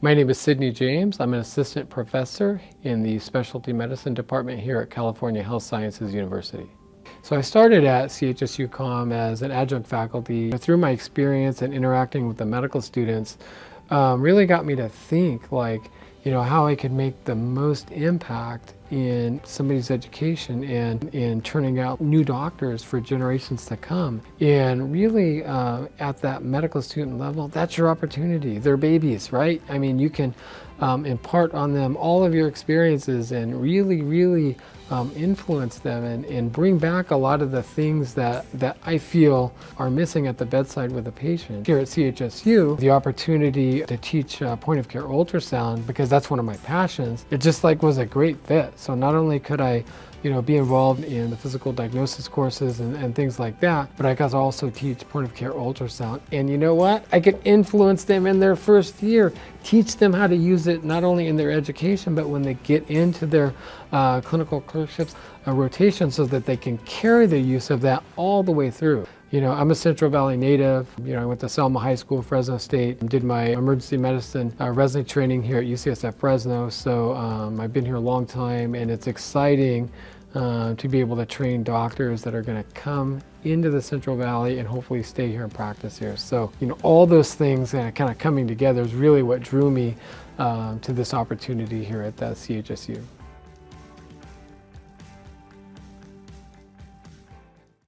My name is Sidney James. I'm an assistant professor in the specialty medicine department here at California Health Sciences University. So I started at CHSU-COM as an adjunct faculty. Through my experience and interacting with the medical students, really got me to think how I could make the most impact in somebody's education and in turning out new doctors for generations to come. And really at that medical student level, that's your opportunity. They're babies, right? I mean, you can impart on them all of your experiences and really influence them and bring back a lot of the things that I feel are missing at the bedside with a patient. Here at CHSU, the opportunity to teach point of care ultrasound, because that's one of my passions, it just was a great fit. So not only could I be involved in the physical diagnosis courses and things like that, but I got to also teach point of care ultrasound. And you know what? I could influence them in their first year, teach them how to use it not only in their education, but when they get into their clinical clerkships rotation, so that they can carry the use of that all the way through. I'm a Central Valley native. I went to Selma High School, Fresno State, did my emergency medicine residency training here at UCSF Fresno. So I've been here a long time, and it's exciting to be able to train doctors that are going to come into the Central Valley and hopefully stay here and practice here. So, all those things kind of coming together is really what drew me to this opportunity here at the CHSU.